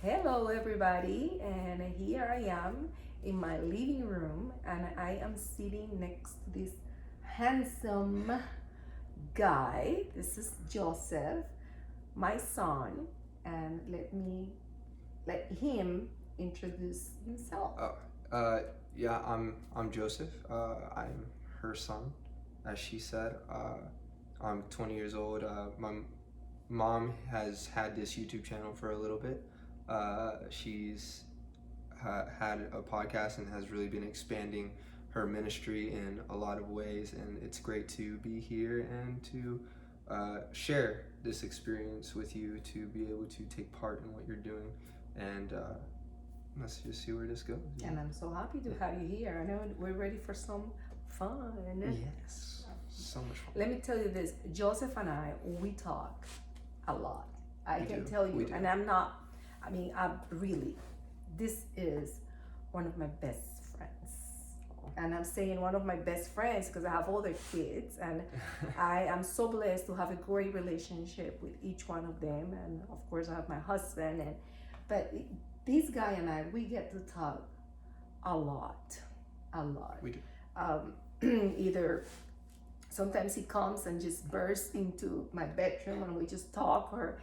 Hello, everybody, and here I am in my living room, and I am sitting next to this handsome guy. This is Joseph, my son, and let him introduce himself. Yeah, I'm Joseph. I'm her son, as she said. I'm 20 years old. My mom has had this YouTube channel for a little bit. She's had a podcast and has really been expanding her ministry in a lot of ways, and it's great to be here and to share this experience with you, to be able to take part in what you're doing, and let's just see where this goes. And I'm so happy to have you here. I know we're ready for some fun. Yes, so much fun. Let me tell you this, Joseph and I, we talk a lot. I We can do. tell We you, do. and this is one of my best friends. And I'm saying one of my best friends because I have other kids, and I am so blessed to have a great relationship with each one of them. And of course, I have my husband, but this guy and I, we get to talk a lot. We do. Either sometimes he comes and just bursts into my bedroom and we just talk, or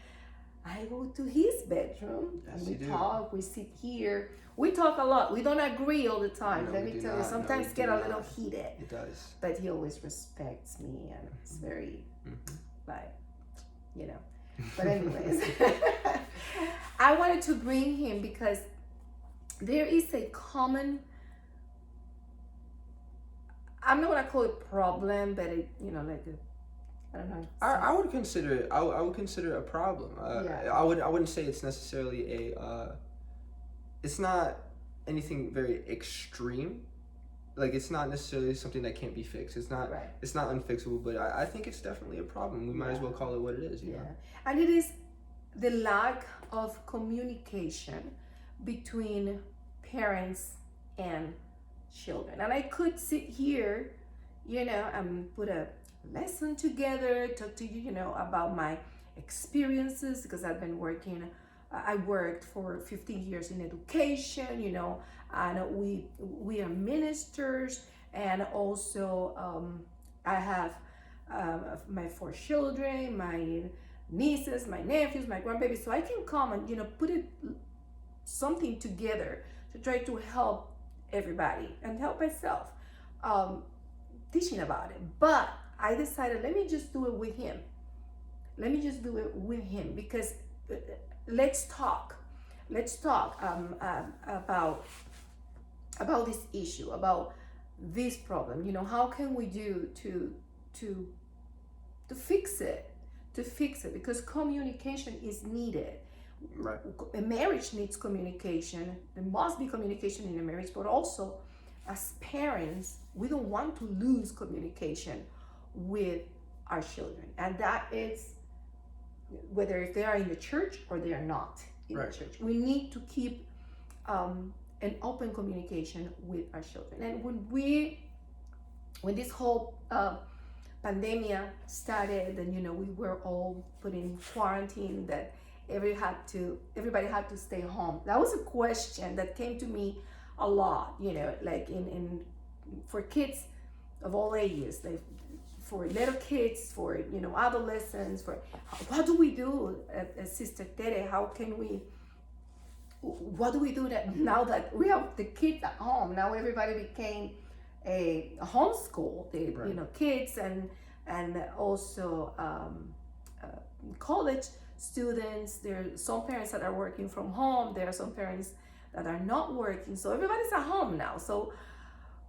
I go to his bedroom Yes, and we you do. talk. We sit here. We talk a lot. We don't agree all the time. No, Let we me do tell you, not. No, sometimes we get do a not. little heated. It does. But he always respects me, and it's very like, you know. But anyways, I wanted to bring him because there is a common, I'm not gonna call it problem, but I don't know. I would consider it. I would consider it a problem. Yeah. I wouldn't say it's necessarily a. It's not anything very extreme. Like, it's not necessarily something that can't be fixed. It's not. Right. It's not unfixable. But I think it's definitely a problem. We might as well call it what it is. You know? And it is the lack of communication between parents and children. And I could sit here, and put a lesson together, talk to you, about my experiences, because I've been working. I worked for 15 years in education, and we are ministers, and also I have my 4 children, my nieces, my nephews, my grandbabies, so I can come and put something together to try to help everybody and help myself, teaching about it. But I decided, let me just do it with him. Because let's talk about this issue, about this problem. How can we do to fix it? Because communication is needed. Right. A marriage needs communication. There must be communication in a marriage, but also as parents, we don't want to lose communication with our children, and that is whether if they are in the church or they are not in Right. the church. We need to keep an open communication with our children. And when this whole pandemic started, and we were all put in quarantine, that everybody had to stay home. That was a question that came to me a lot, like in for kids of all ages, like for little kids, for adolescents, for what do we do, Sister Tere? What do we do that now that we have the kids at home? Now everybody became a homeschool, Right. kids and also college students. There are some parents that are working from home. There are some parents that are not working. So everybody's at home now. So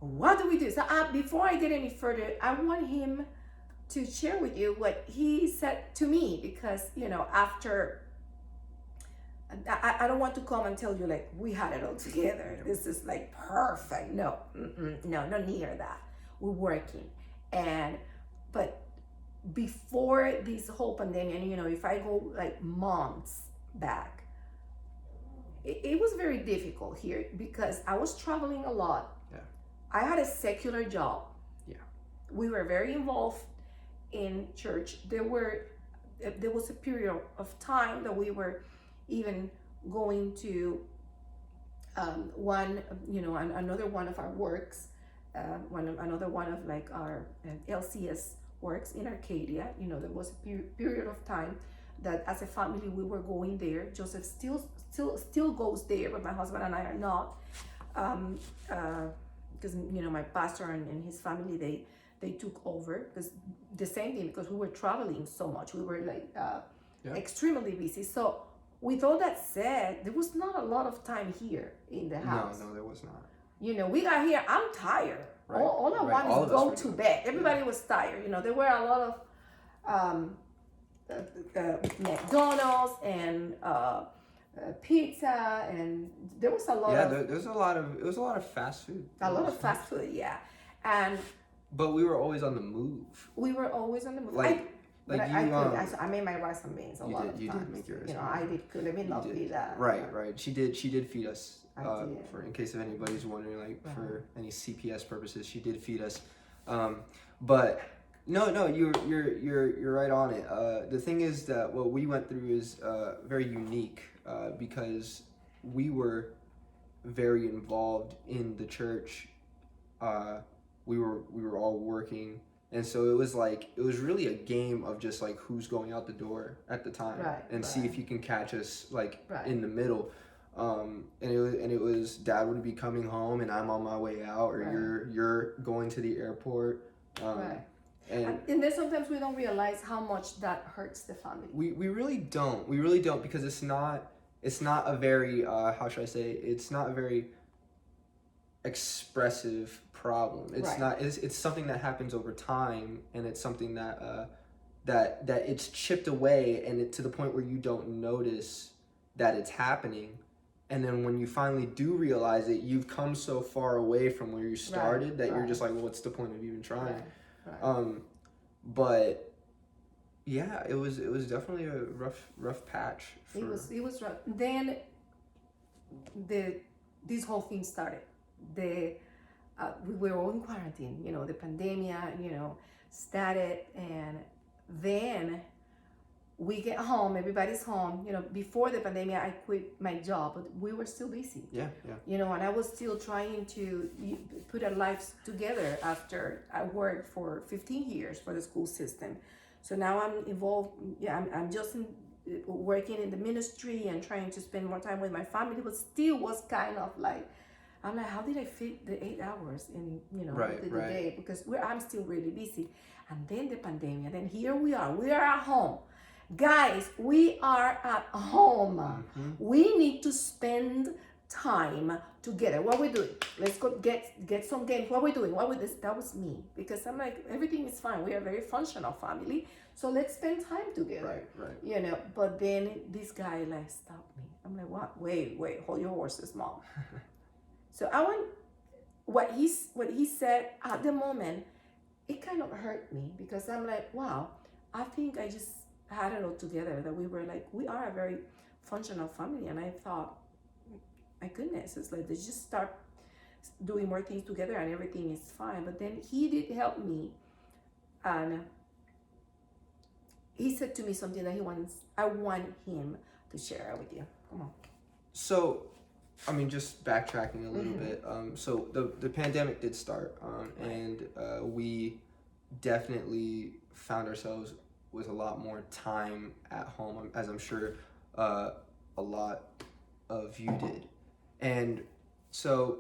what do we do? So before I get any further, I want him to share with you what he said to me, because after I don't want to come and tell you like we had it all together. This is like perfect. No, not near that. We're working, but before this whole pandemic, and if I go like months back, it was very difficult here because I was traveling a lot. Yeah. I had a secular job. Yeah. We were very involved in church. There was a period of time that we were even going to another one of our works, another one of like our LCS works in Arcadia. There was a period of time that as a family we were going there. Joseph still goes there, but my husband and I are not, because my pastor and his family, they took over, because the same thing, because we were traveling so much, we were like extremely busy. So with all that said, there was not a lot of time here in the house. No, there was not. We got here, I'm tired. Right. All I want is go to bed. Everybody was tired. There were a lot of McDonald's and pizza, and there was a lot of it was a lot of fast food. Fast food, yeah. And but we were always on the move. We were always on the move. I made my rice and beans a lot of times. You did make your rice and beans. I did cook. Let me not be that. Right. She did feed us. For in case of anybody's wondering, like for any CPS purposes, she did feed us. But no, you're right on it. The thing is that what we went through is very unique because we were very involved in the church. We were all working, and so it was really a game of just like who's going out the door at the time, see if you can catch us in the middle. And it was Dad would be coming home and I'm on my way out, or you're going to the airport. And then sometimes we don't realize how much that hurts the family. We really don't. We really don't, because it's not a very how should I say? It's not a very expressive problem. It's something that happens over time, and it's something that it's chipped away, and to the point where you don't notice that it's happening. And then when you finally do realize it, you've come so far away from where you started that you're just like, well, what's the point of even trying? But yeah, it was definitely a rough patch. It was rough. Then this whole thing started. We were all in quarantine. The pandemic, started, and then we get home, everybody's home. Before the pandemic, I quit my job, but we were still busy. Yeah. And I was still trying to put our lives together after I worked for 15 years for the school system. So now I'm involved. Yeah, I'm just working in the ministry and trying to spend more time with my family, but still was kind of like, I'm like, how did I fit the 8 hours in the day? Because I'm still really busy. And then the pandemic, and here we are at home. Guys, we are at home. Mm-hmm. We need to spend time together. What we doing? Let's go get some games. What we doing? That was me, because I'm like, everything is fine. We are a very functional family, so let's spend time together. Right. But then this guy stopped me. I'm like, what? Wait, hold your horses, Mom. So I want what he said at the moment. It kind of hurt me, because I'm like, wow, I think I just had it all together, that we are a very functional family. And I thought, my goodness, it's like they just start doing more things together and everything is fine. But then he did help me, and he said to me something that I want him to share with you. Come on. So, just backtracking a little bit. So the pandemic did start, and we definitely found ourselves with a lot more time at home, as I'm sure a lot of you did. And so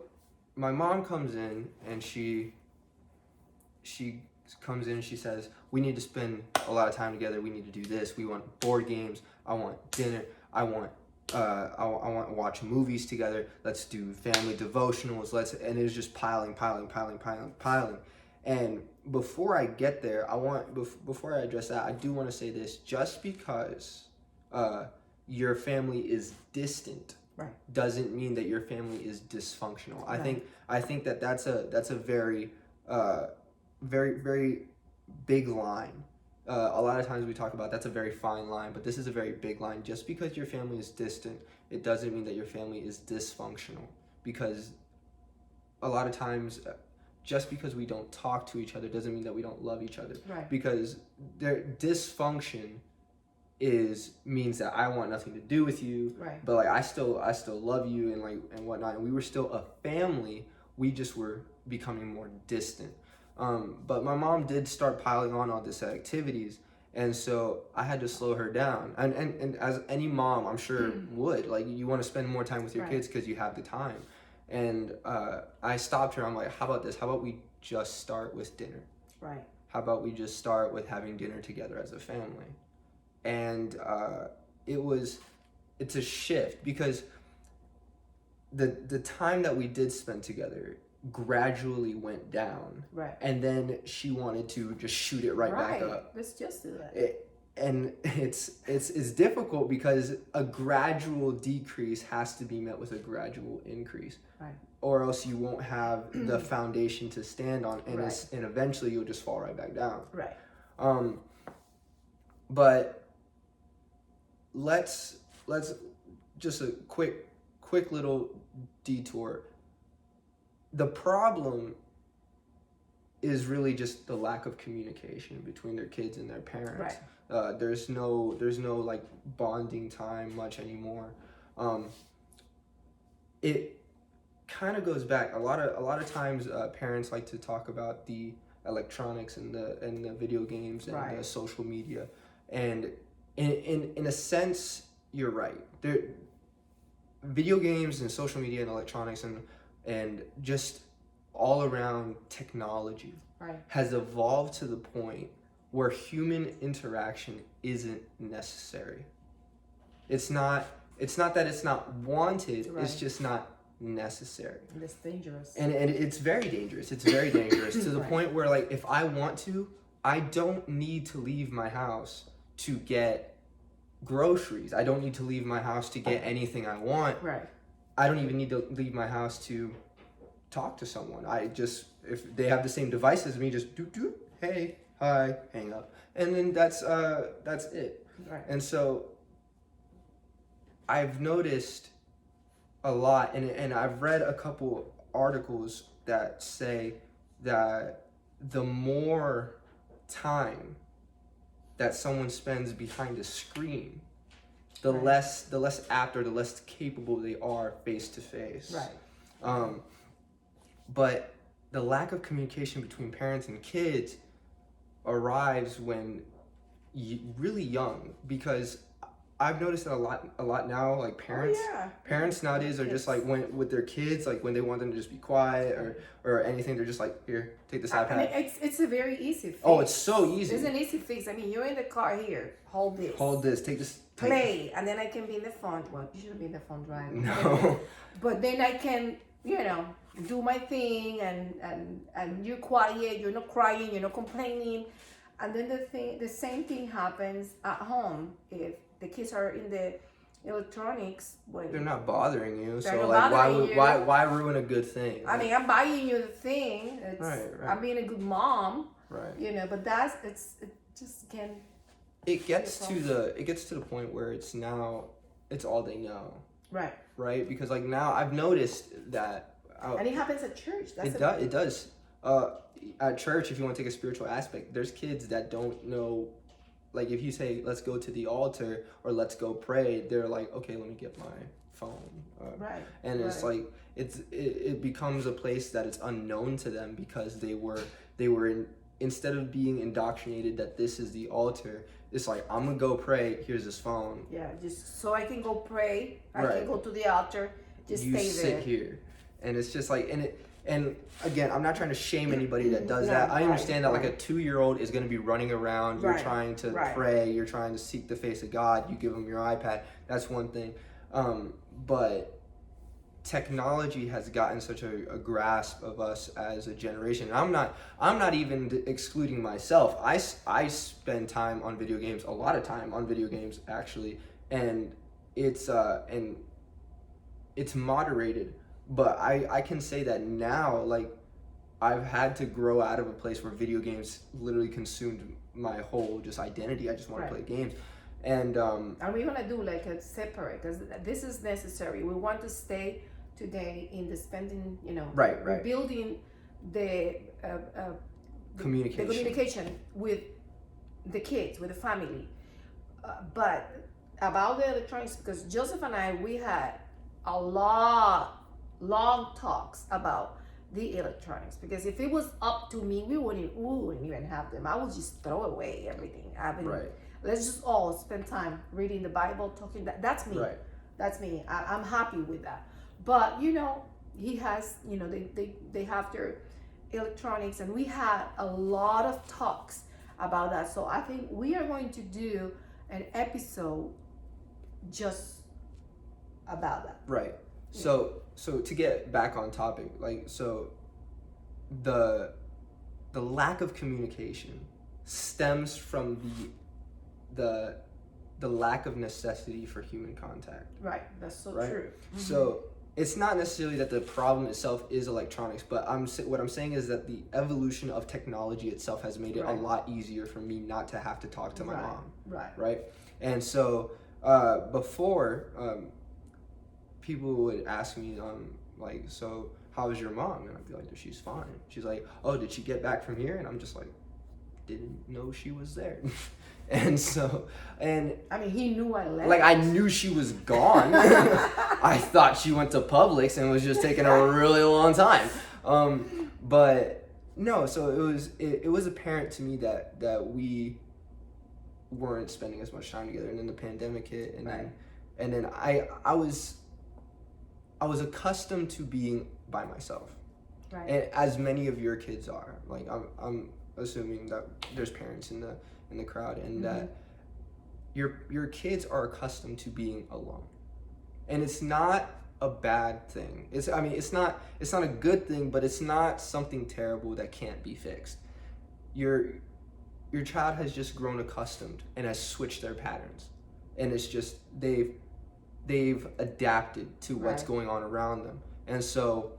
my mom comes in, and she comes in and she says, we need to spend a lot of time together. We need to do this. We want board games. I want dinner. I want to watch movies together. Let's do family devotionals. And it was just piling. And before I get there, before I address that, I do want to say this: just because your family is distant, doesn't mean that your family is dysfunctional. I think that's a very very big line. A lot of times we talk about that's a very fine line, but this is a very big line. Just because your family is distant, it doesn't mean that your family is dysfunctional, because a lot of times just because we don't talk to each other doesn't mean that we don't love each other. Right. Because their dysfunction means that I want nothing to do with you, Right. but like I still love you and like and whatnot, and we were still a family. We just were becoming more distant. But my mom did start piling on all these activities, and so I had to slow her down. And as any mom, I'm sure would, like, you want to spend more time with your Right. kids because you have the time. And I stopped her. I'm like, how about this? How about we just start with dinner? Right. How about we just start with having dinner together as a family? And it's a shift because the time that we did spend together gradually went down, Right. and then she wanted to just shoot it right back up. Let's just do that. And it's difficult because a gradual decrease has to be met with a gradual increase, Right. or else you won't have the foundation to stand on, and Right. and eventually you'll just fall right back down. Right. But let's just a quick little detour. The problem is really just the lack of communication between their kids and their parents. Right. There's no like bonding time much anymore. It kind of goes back a lot of times. Parents like to talk about the electronics and the video games and Right. the social media, and in a sense, you're right. Video games and social media and electronics and just all around technology Right. has evolved to the point where human interaction isn't necessary. It's not that it's not wanted, Right. it's just not necessary. And it's dangerous. And it's very dangerous. It's very dangerous to the Right. point where, like, if I want to, I don't need to leave my house to get groceries. I don't need to leave my house to get anything I want. Right. I don't even need to leave my house to talk to someone. I just, if they have the same device as me, just do, hey, hi, hang up, and then that's it. Right. And so I've noticed a lot, and I've read a couple articles that say that the more time that someone spends behind a screen, the Right. less apt or the less capable they are face to face. Right. But the lack of communication between parents and kids arrives when really young, because I've noticed that a lot now. Like parents, yeah. parents nowadays are just like with their kids, like when they want them to just be quiet or anything, they're just like, here, take this iPad. I mean, it's a very easy fix. Oh, it's so easy. It's an easy fix. I mean, you're in the car here. Hold this. Take this. Play, and then I can be in the front. Well, you shouldn't be in the front driving. No. But then I can, do my thing, and you're quiet. You're not crying. You're not complaining. And then the same thing happens at home if the kids are in the electronics. When They're not bothering you, They're so not like bothering you. why ruin a good thing? I mean, I'm buying you the thing. Right. I'm being a good mom. Right. But it just can't. It gets to the point where it's all they know. Right. Right? Because like now I've noticed that. And it happens at church. It does. At church, if you want to take a spiritual aspect, there's kids that don't know. Like if you say, let's go to the altar or let's go pray, they're like, okay, let me get my phone. Right. And it's like it becomes a place that it's unknown to them because they were instead of being indoctrinated that this is the altar, it's like, I'm gonna go pray, here's this phone. Yeah, just so I can go pray, I Right. can go to the altar, just you stay there. sit here. And it's just like, and again, I'm not trying to shame anybody that does No, that. I right, understand that like a right. 2-year-old is gonna be running around, you're Right, trying to right. pray, you're trying to seek the face of God, you give them your iPad, that's one thing. But technology has gotten such a grasp of us as a generation. And I'm not even excluding myself. I spend time on video games, a lot of time on video games actually, and it's moderated, but I can say that now, like, I've had to grow out of a place where video games literally consumed my whole just identity. I just want Right. to play games. And we're gonna do like a separate, because this is necessary. We want to stay today in the spending, Right. rebuilding the Communication. the communication with the kids, with the family. But about the electronics, because Joseph and I, we had a long talks about the electronics. Because if it was up to me, we wouldn't even have them. I would just throw away everything. I mean, Right. let's just all spend time reading the Bible, talking. That's me. Right. That's me. I'm happy with that. But he has. They have their electronics, and we had a lot of talks about that. So I think we are going to do an episode just about that. Right. So to get back on topic, the lack of communication stems from the lack of necessity for human contact. Right. That's so Right. true. So it's not necessarily that the problem itself is electronics, but what I'm saying is that the evolution of technology itself has made it a Right. lot easier for me not to have to talk to my Right. mom. Right. Right. And so before, people would ask me, so how is your mom? And I'd be like, she's fine. She's like, oh, did she get back from here? And I'm just like, didn't know she was there. And I mean, he knew I left. like, I knew she was gone. I thought she went to Publix and was just taking a really long time. But no, so it was apparent to me that we weren't spending as much time together, and then the pandemic hit, and Right. then I was accustomed to being by myself, Right. and as many of your kids are. Like, I'm assuming that there's parents in the crowd, and that your kids are accustomed to being alone, and it's not a bad thing. It's not a good thing, but it's not something terrible that can't be fixed. Your child has just grown accustomed and has switched their patterns, and it's just they've adapted to what's Right. going on around them. And so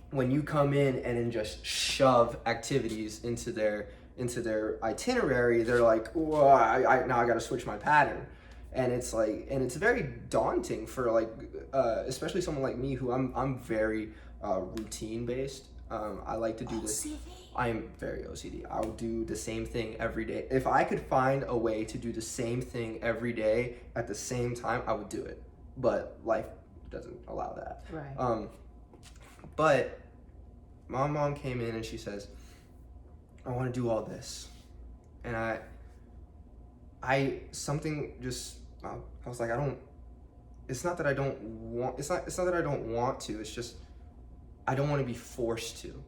when you come in and then just shove activities into their itinerary, they're like, "Whoa, I now I got to switch my pattern." And it's very daunting for, especially someone like me, who I'm very routine based. I like to do this. OCD. I am very OCD. I'll do the same thing every day. If I could find a way to do the same thing every day at the same time, I would do it. But life doesn't allow that. Right. But my mom came in and she says, I want to do all this. And I was like, it's not that I don't want to, it's just, I don't want to be forced to.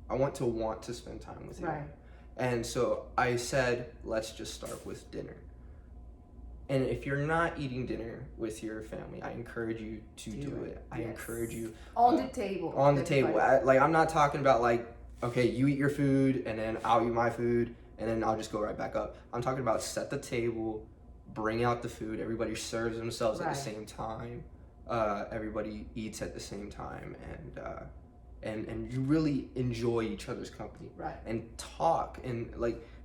I want to spend time with you. Right. And so I said, let's just start with dinner. And if you're not eating dinner with your family, I encourage you to do it. I Yes. encourage you On the table. on the everybody. table. I'm not talking about okay, you eat your food and then I'll eat my food and then I'll just go right back up. I'm talking about set the table, bring out the food, everybody serves themselves at Right. the same time. Everybody eats at the same time, and you really enjoy each other's company. Right. And talk, and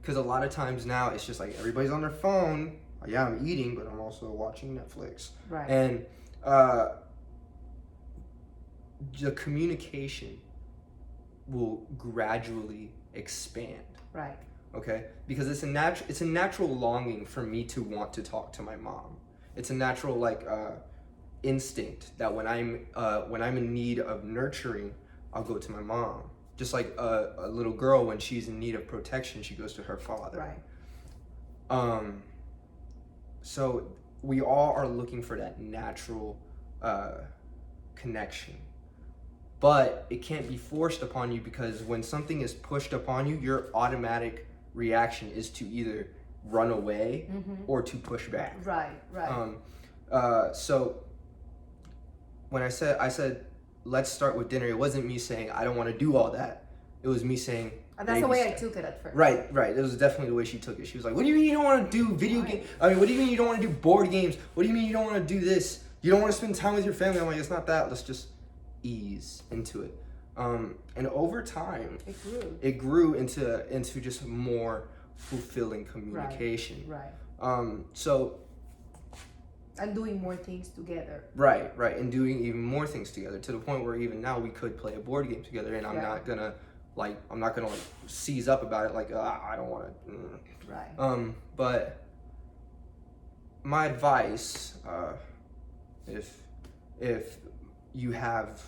because a lot of times now it's just like everybody's on their phone. Yeah, I'm eating, but I'm also watching Netflix. Right. And the communication will gradually expand. Right. Okay, because it's a natural longing for me to want to talk to my mom. It's a natural instinct that when I'm in need of nurturing, I'll go to my mom. Just like a little girl, when she's in need of protection, she goes to her father. Right. So we all are looking for that natural connection. But it can't be forced upon you, because when something is pushed upon you, your automatic reaction is to either run away or to push back. Right. Right. So when I said let's start with dinner, it wasn't me saying I don't want to do all that. It was me saying, and that's the way I took it at first. Right. It was definitely the way she took it. She was like, what do you mean you don't want to do video games? I mean, what do you mean you don't want to do board games? What do you mean you don't want to do this? You don't want to spend time with your family? I'm like, it's not that. Let's just ease into it. And over time, it grew into just more fulfilling communication. Right. So. And doing more things together. Right, and doing even more things together, to the point where even now we could play a board game together, and I'm not gonna seize up about it, I don't want to. Right. But my advice, if you have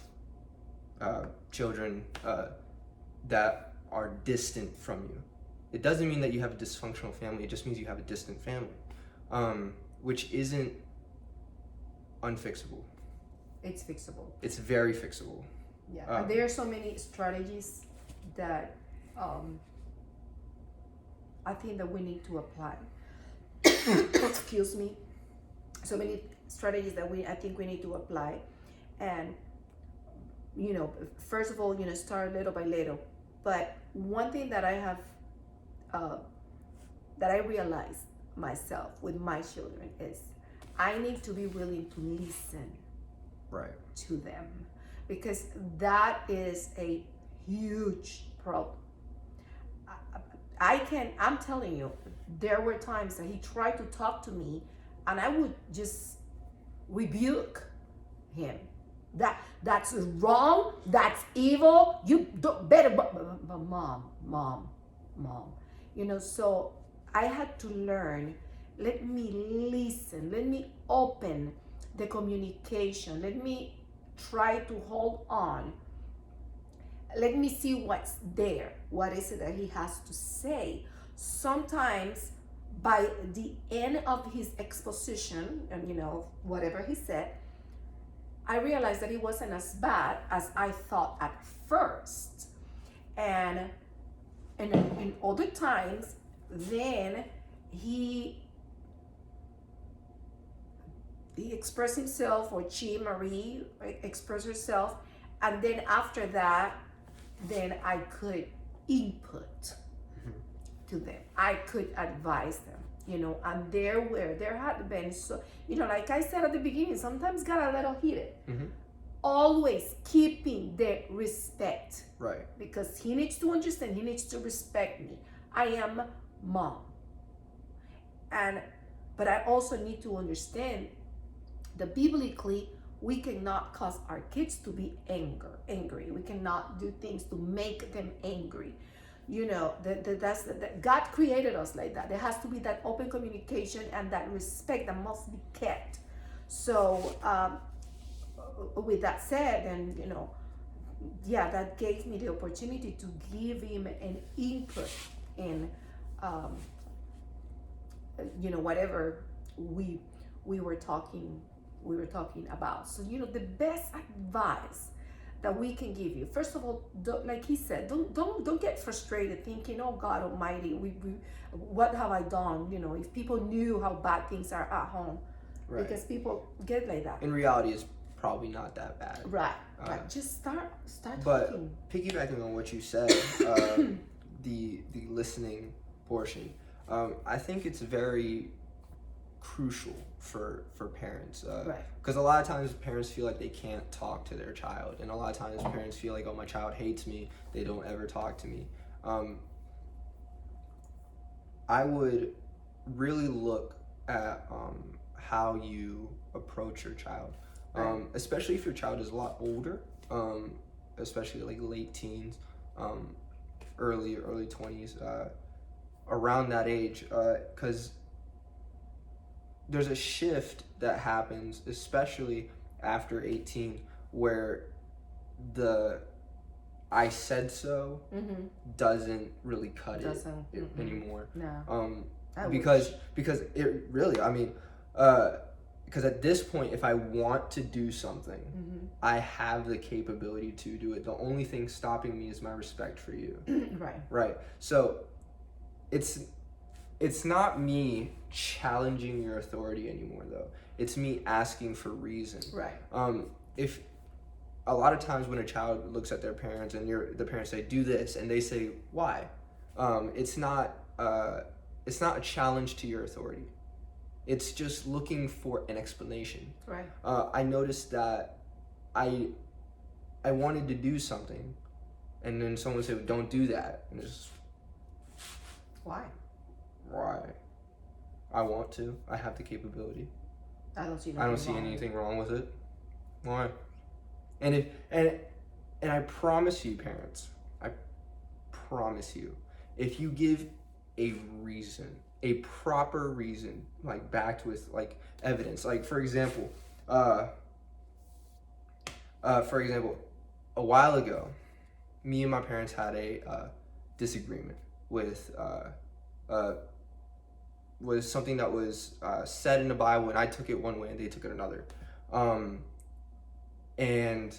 children that are distant from you, it doesn't mean that you have a dysfunctional family. It just means you have a distant family, which isn't unfixable. It's fixable. It's very fixable. Yeah, and there are so many strategies that I think that we need to apply. Excuse me. So many strategies that I think we need to apply, and first of all, start little by little. But one thing that I have, that I realized myself with my children is I need to be willing to listen Right. to them, because that is a huge problem. I'm telling you, there were times that he tried to talk to me and I would just rebuke him. That's wrong, that's evil, you don't better, but mom. So I had to learn, let me listen, let me open the communication, let me try to hold on, let me see what's there, what is it that he has to say. Sometimes by the end of his exposition, and whatever he said, I realized that it wasn't as bad as I thought at first. And in other times, then he expressed himself, or Marie expressed herself, and then after that, then I could input to them. I could advise them, and there had been, so, like I said at the beginning, sometimes got a little heated. Always keeping the respect. Right. Because he needs to understand, he needs to respect me. I am mom. But I also need to understand that biblically, we cannot cause our kids to be angry. We cannot do things to make them angry. God created us like that. There has to be that open communication and that respect that must be kept. So with that said, and that gave me the opportunity to give him an input in whatever we were talking about. So the best advice that we can give you, first of all, like he said, don't get frustrated thinking, oh God Almighty, what have I done? If people knew how bad things are at home. Right. Because people get like that. In reality, it's probably not that bad. Right. Just start but talking. Piggybacking on what you said, the listening portion, I think it's very crucial for parents, because a lot of times parents feel like they can't talk to their child, and a lot of times parents feel like, oh, my child hates me, they don't ever talk to me. I would really look at how you approach your child, especially if your child is a lot older, especially like late teens, early 20s, around that age, because there's a shift that happens, especially after 18, where the I said so doesn't really cut it anymore. No. Because it really, because at this point, if I want to do something, I have the capability to do it. The only thing stopping me is my respect for you. Right. So it's not me challenging your authority anymore, though. It's me asking for reason. Right. If a lot of times when a child looks at their parents and the parents say, do this, and they say, why? It's not a challenge to your authority. It's just looking for an explanation. Right. I noticed that I wanted to do something, and then someone said, don't do that. And it's, why? I want to. I have the capability. I don't see anything wrong with it. Why? And I promise you, parents, I promise you, if you give a reason, a proper reason, like backed with like evidence. Like for example, a while ago, me and my parents had a disagreement with was something that was said in the Bible, and I took it one way and they took it another. Um, and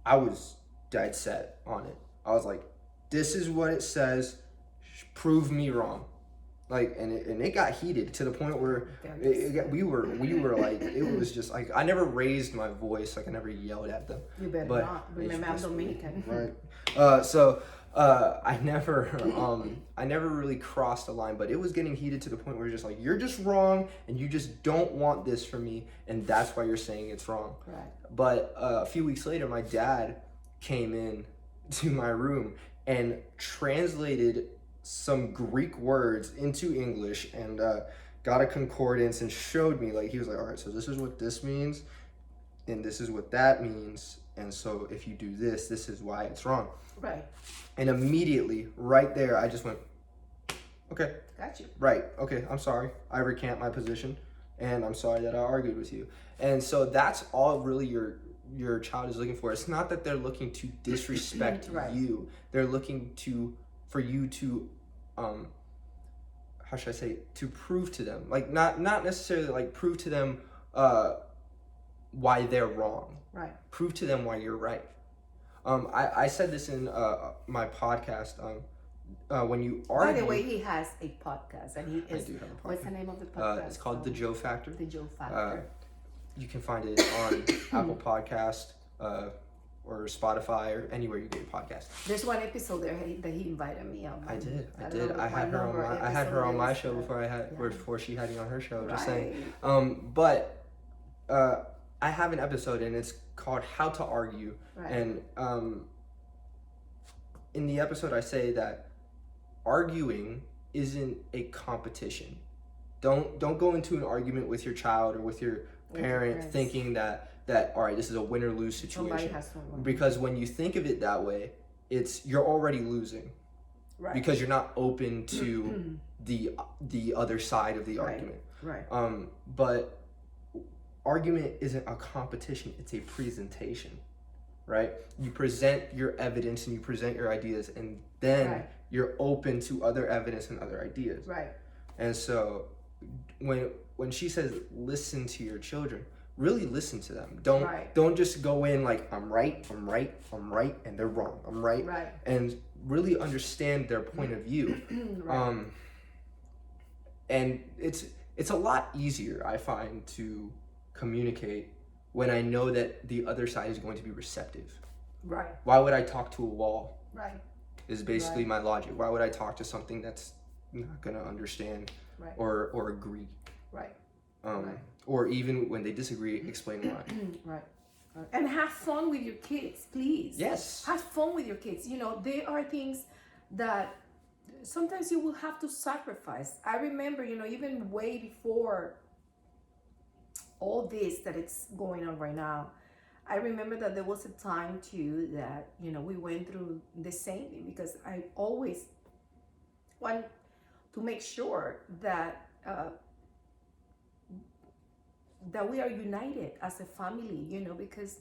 I was dead set on it. I was like, this is what it says, prove me wrong. Like, and it got heated to the point where we were like, it was just like, I never raised my voice, like I never yelled at them. You better but not. Remember, I'm Dominican. Right. I never really crossed the line, but it was getting heated to the point where you're just like, you're just wrong, and you just don't want this for me, and that's why you're saying it's wrong. Right. But a few weeks later, my dad came in to my room and translated some Greek words into English and got a concordance and showed me, like, he was like, all right, so this is what this means, and this is what that means, and so if you do this, this is why it's wrong. Right. And immediately, right there, I just went, okay. Got you. Right, okay, I'm sorry. I recant my position, and I'm sorry that I argued with you. And so that's all really your child is looking for. It's not that they're looking to disrespect right. you. They're looking for you to how should I say, to prove to them, like not necessarily like prove to them why they're wrong. Right. Prove to them why you're right. I said this in my podcast. When you argue. By the way, he has a podcast, and he is. I do have a podcast. What's the name of the podcast? It's called The Joe Factor. The Joe Factor. You can find it on Apple Podcast or Spotify or anywhere you get your podcast. There's one episode there that he invited me on. I did. I had her on my show before she had me on her show. Right. Just saying. But I have an episode, and it's called How to Argue. Right. And in the episode, I say that arguing isn't a competition. Don't go into an argument with your child or with your parent thinking that all right, this is a win or lose situation. Because when you think of it that way, you're already losing. Right. Because you're not open to the other side of the argument. Right. But argument isn't a competition, it's a presentation. Right? You present your evidence and you present your ideas, and then you're open to other evidence and other ideas. Right. And so when she says listen to your children, really listen to them. Don't just go in like I'm right, and they're wrong. I'm right. Right. And really understand their point of view. Right. And it's a lot easier, I find, to communicate when I know that the other side is going to be receptive. Right. Why would I talk to a wall? Right. Is basically my logic. Why would I talk to something that's not going to understand or agree? Right. Or even when they disagree, explain why. Right. And have fun with your kids, please. Yes. Have fun with your kids. You know, there are things that sometimes you will have to sacrifice. I remember, you know, even way before all this that it's going on right now, I remember that there was a time too that, you know, we went through the same thing, because I always want to make sure that that we are united as a family, you know, because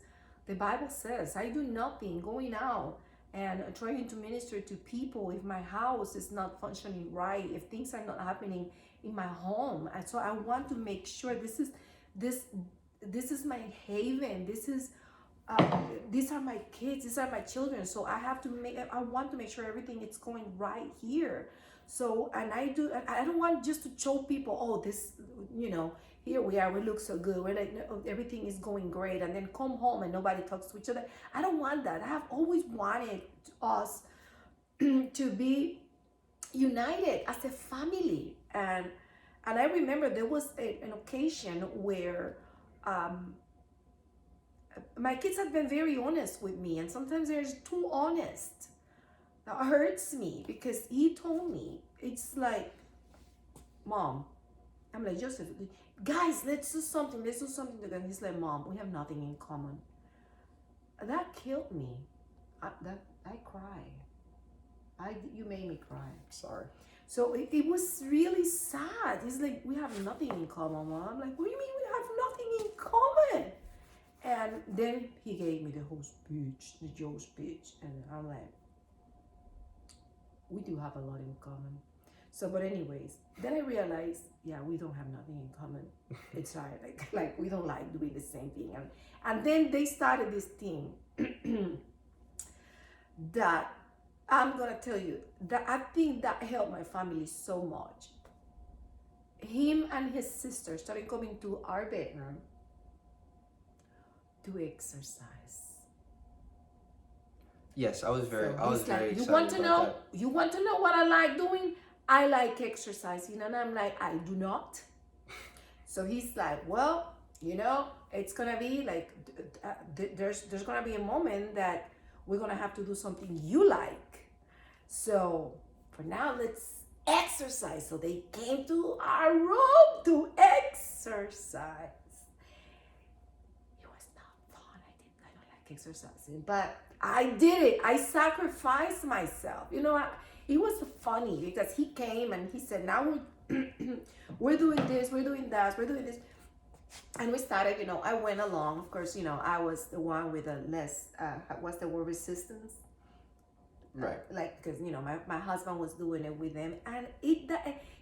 the Bible says, I do nothing going out and trying to minister to people if my house is not functioning right, if things are not happening in my home. And so I want to make sure this is my haven. These are my kids, these are my children. So I want to make sure everything is going right here. So, and I don't want just to show people, oh, this, you know, here we are, we look so good, we're like, no, everything is going great, and then come home and nobody talks to each other. I don't want that. I have always wanted us to be united as a family. And I remember there was an occasion where my kids have been very honest with me, and sometimes they're too honest. That hurts me, because he told me, it's like, Mom, I'm like, Joseph, guys, let's do something together. He's like, Mom, we have nothing in common. That killed me. I cry. You made me cry. Sorry. So it was really sad. It's like we have nothing in common, Mom. I'm like, what do you mean we have nothing in common? And then he gave me the whole speech, the Joe speech, and I'm like, we do have a lot in common. So, but anyways, then I realized, yeah, we don't have nothing in common. It's like we don't like doing the same thing, and then they started this thing that I'm gonna tell you that I think that helped my family so much. Him and his sister started coming to our bedroom to exercise. Yes, I was very, So I was he's very like, you excited want to about know? that. You want to know what I like doing? I like exercising, and I'm like, I do not. So he's like, well, it's gonna be like there's gonna be a moment that we're gonna have to do something you like. So for now, let's exercise. So they came to our room to exercise. It was not fun. I don't like exercising, but I did it. I sacrificed myself. It was funny because he came and he said, now we're doing this, we're doing that, we're doing this. And we started, I went along. Of course, I was the one with the less, what's the word, resistance? Right. Like, because, my husband was doing it with them. And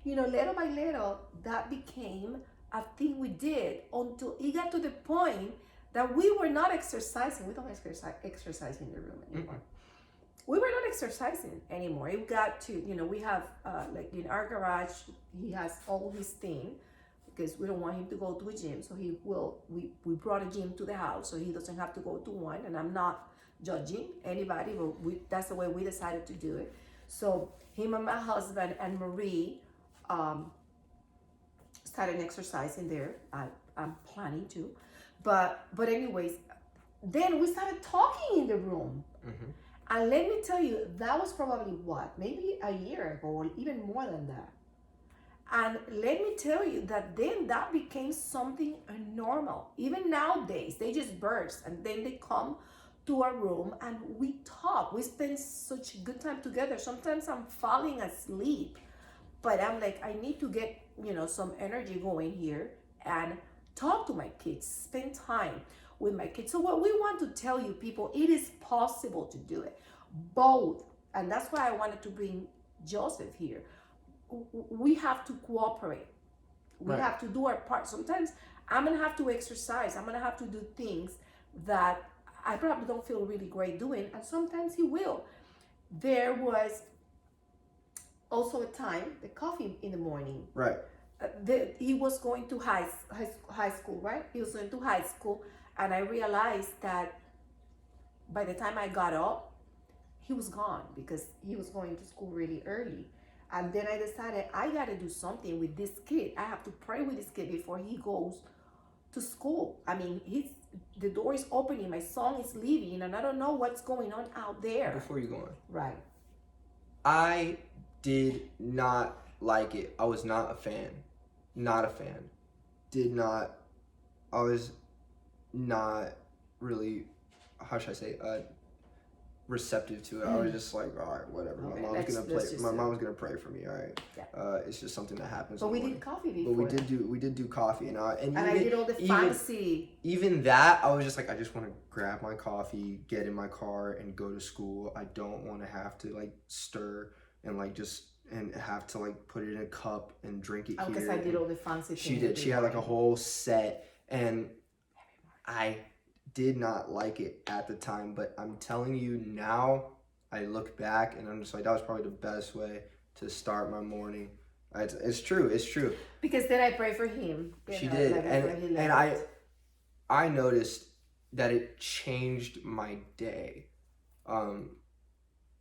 little by little, that became a thing we did until it got to the point that we were not exercising. We don't exercise in the room anymore. Mm-hmm. We were not exercising anymore. It got to, we have, like in our garage, he has all his thing because we don't want him to go to a gym. So we brought a gym to the house so he doesn't have to go to one. And I'm not judging anybody, but that's the way we decided to do it. So him and my husband and Marie started exercising there. I'm planning to. But anyways, then we started talking in the room. Mm-hmm. And let me tell you, that was probably maybe a year ago or even more than that. And let me tell you that then that became something normal. Even nowadays, they just burst and then they come to our room and we talk. We spend such a good time together. Sometimes I'm falling asleep, but I'm like, I need to get, some energy going here and talk to my kids, spend time with my kids. So what we want to tell you people, it is possible to do it. Both. And that's why I wanted to bring Joseph here. We have to cooperate. We Right. have to do our part. Sometimes I'm going to have to exercise. I'm going to have to do things that I probably don't feel really great doing. And sometimes he will. There was also a time, the coffee in the morning. Right. He was going to high school, right? He was going to high school. And I realized that by the time I got up, he was gone because he was going to school really early. And then I decided I got to do something with this kid. I have to pray with this kid before he goes to school. I mean, the door is opening, my son is leaving, and I don't know what's going on out there. Before you go on. Right. I did not like it. I was not a fan. Not a fan. I was not really, how should I say, receptive to it. I was just like, all right, whatever. Okay, My mom's gonna pray for me. All right. Yeah. It's just something that happens. But we did coffee before. But we did do coffee, and I did all the fancy. Even that, I was just like, I just want to grab my coffee, get in my car, and go to school. I don't want to have to like stir and like and have to like put it in a cup and drink it here. Because I did all the fancy things. She did. She had like a whole set, and I did not like it at the time, but I'm telling you now, I look back and I'm just like, that was probably the best way to start my morning. It's true. Because then I pray for him. She did, and I noticed that it changed my day.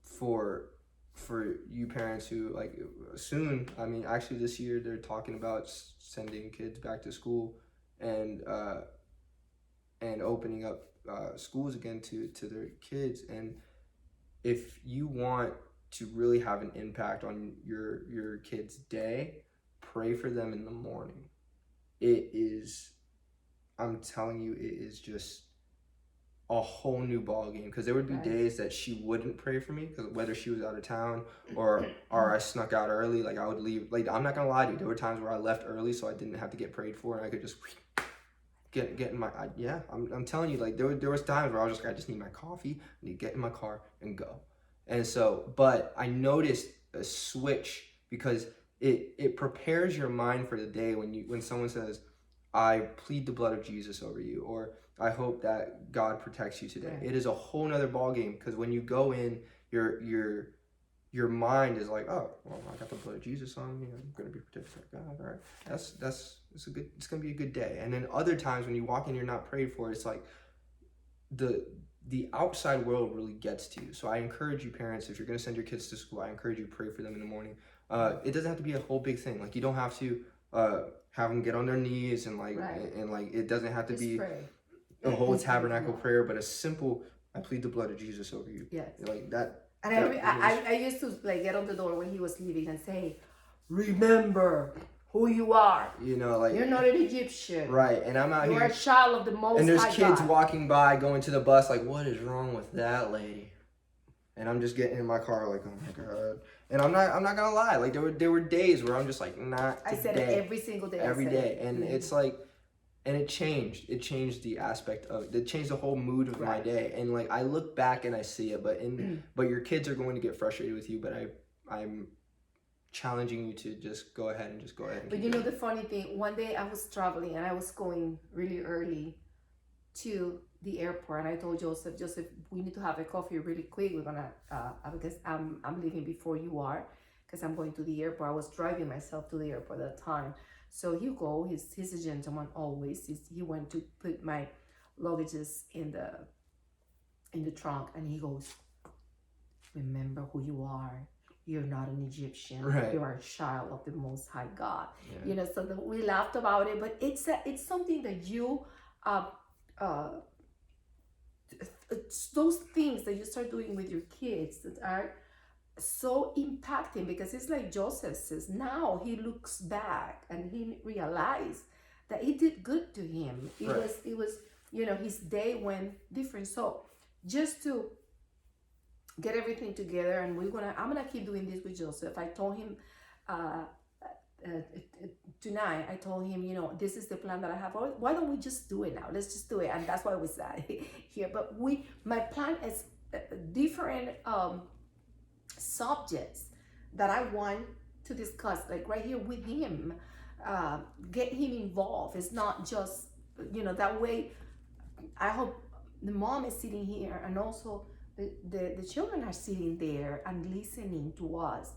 For you parents who like soon, I mean, actually this year they're talking about sending kids back to school and opening up schools again to their kids. And if you want to really have an impact on your kids' day, pray for them in the morning. I'm telling you, it is just a whole new ball game, because there would be Right. days that she wouldn't pray for me, because whether she was out of town or I snuck out early, like I would leave. Like, I'm not gonna lie to you, there were times where I left early so I didn't have to get prayed for, and I could just get in my yeah. I'm telling you, like there was times where I was just like, I just need my coffee, I need to get in my car and go. And so, but I noticed a switch, because it prepares your mind for the day when someone says, I plead the blood of Jesus over you, or I hope that God protects you today. Right. It is a whole nother ball game, because when you go in, your mind is like, oh, well, I got the blood of Jesus on me. I'm gonna be protected by God. All right, it's gonna be a good day. And then other times when you walk in, you're not prayed for. It's like the outside world really gets to you. So I encourage you, parents, if you're gonna send your kids to school, I encourage you to pray for them in the morning. It doesn't have to be a whole big thing. Like, you don't have to have them get on their knees and like Right. and like it doesn't have to Just be pray. a whole tabernacle prayer, but a simple, I plead the blood of Jesus over you. Yes. Like that. And that I used to like get on the door when he was leaving and say, remember who you are. You know, like, You're not an Egyptian. right. And I'm out You're here, a child of the Most and there's High kids God. walking by going to the bus, like, what is wrong with that lady? And I'm just getting in my car like, oh my God. And I'm not gonna lie, like there were days where I'm just like, not today. I said it every single day. Every day. And Mm-hmm. it's like, and it changed the aspect of it, changed the whole mood of my day. And like, I look back and I see it, but your kids are going to get frustrated with you, but I'm challenging you to just go ahead and But you know the funny thing, one day I was traveling and I was going really early to the airport, and I told Joseph, we need to have a coffee really quick. We're gonna because I'm leaving before you are, because I'm going to the airport. I was driving myself to the airport at that time. So Hugo, he's a gentleman always. He went to put my luggages in the trunk, and he goes, remember who you are. You're not an Egyptian. Right. You are a child of the Most High God. Yeah. You know, so we laughed about it, but it's something that you it's those things that you start doing with your kids that are so impacting, because it's like Joseph says, now he looks back and he realized that it did good to him. It was you know, his day went different. So just to get everything together, and I'm gonna keep doing this with Joseph. I told him tonight, I told him, you know, this is the plan that I have. Why don't we just do it now? Let's just do it. And that's why we sat here. But my plan is different subjects that I want to discuss, like right here with him, get him involved. It's not just, you know, that way. I hope the mom is sitting here, and also the children are sitting there and listening to us,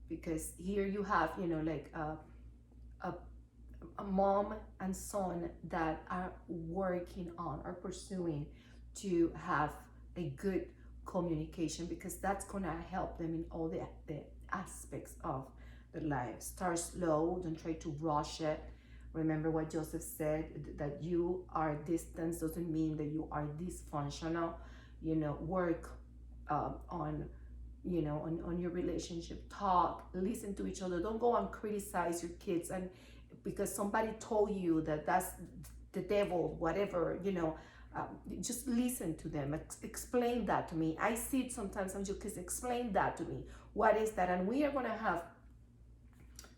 because here you have, you know, like a mom and son that are pursuing to have a good communication, because that's gonna help them in all the aspects of their life. Start slow, don't try to rush it. Remember what Joseph said, that you are distant doesn't mean that you are dysfunctional. You know, work on, you know, on your relationship. Talk, listen to each other. Don't go and criticize your kids, and because somebody told you that that's the devil, whatever, you know, just listen to them. Explain that to me. I see it sometimes. Some kids explain that to me. What is that? And we are gonna have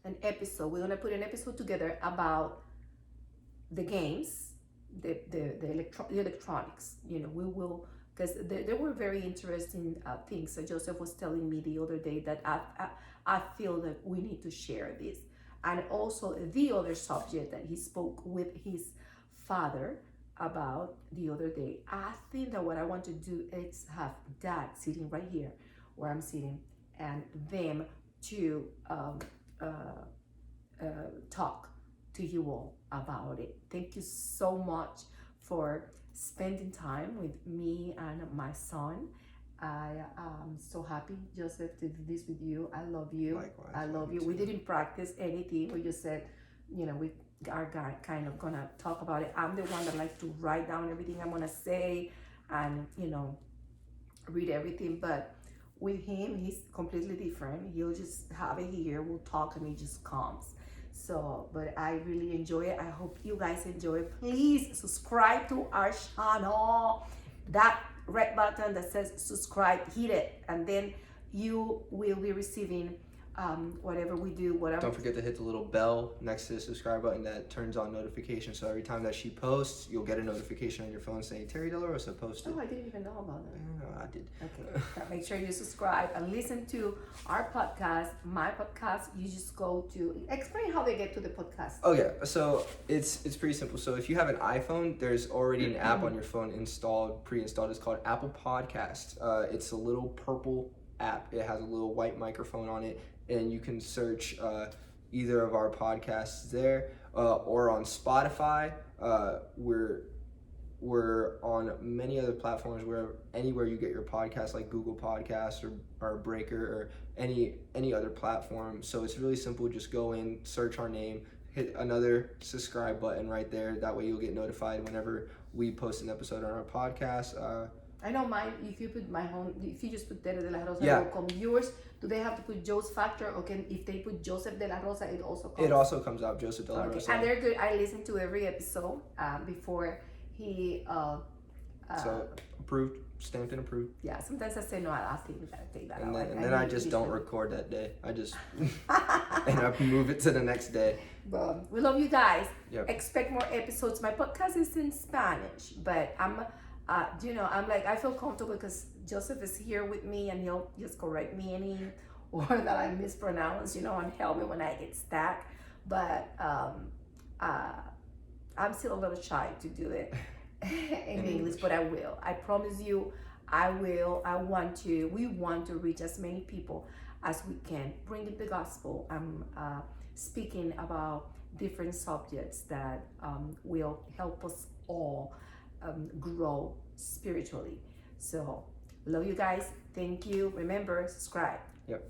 an episode. We're gonna put an episode together about the games, the electronics. You know, we will, because there were very interesting things that Joseph was telling me the other day that I feel that we need to share this. And also the other subject that he spoke with his father about the other day. I think that what I want to do is have dad sitting right here where I'm sitting, and them to talk to you all about it. Thank you so much for spending time with me and my son. I am so happy, Joseph, to do this with you. I love you. Likewise, I love you. We didn't practice anything. We just said, you know, we are kind of gonna talk about it. I'm the one that likes to write down everything I'm gonna say and, you know, read everything. But with him, he's completely different. He'll just have it here. We'll talk and he just comes. So, but I really enjoy it. I hope you guys enjoy it. Please subscribe to our channel. That red button that says subscribe, hit it, and then you will be receiving whatever we do, whatever. Don't forget to hit the little bell next to the subscribe button that turns on notifications. So every time that she posts, you'll get a notification on your phone saying Terry De La Rosa posted. Oh, I didn't even know about that. Yeah, I did. Okay. Make sure you subscribe and listen to our podcast, my podcast. You just go to explain how they get to the podcast. Oh yeah, so it's pretty simple. So if you have an iPhone, there's already an app on your phone pre-installed. It's called Apple Podcast. It's a little purple app. It has a little white microphone on it, and you can search either of our podcasts there or on Spotify. We're on many other platforms anywhere you get your podcast, like Google Podcasts or Breaker or any other platform. So it's really simple. Just go in, search our name, hit another subscribe button right there. That way you'll get notified whenever we post an episode on our podcast. I know mine. If you put my home, if you just put Tere de la Rosa, Yeah. it will come. Yours, do they have to put Joe's Factor, or can if they put Joseph de la Rosa, it also comes? It also comes out Joseph De La Okay, Rosa. and they're good. I listen to every episode before he. So approved, stamped and approved. Yeah, sometimes I say no. I think we gotta take that And out. then I just don't record that day. I just and I move it to the next day. But we love you guys. Yep. Expect more episodes. My podcast is in Spanish, but I'm like, I feel comfortable because Joseph is here with me and he'll just correct me any or that I mispronounce, and help me when I get stuck. But I'm still a little shy to do it in English, but I will. I promise you, I will. We want to reach as many people as we can, bringing the gospel. I'm speaking about different subjects that will help us all grow spiritually. So, love you guys. Thank you. Remember, subscribe. Yep.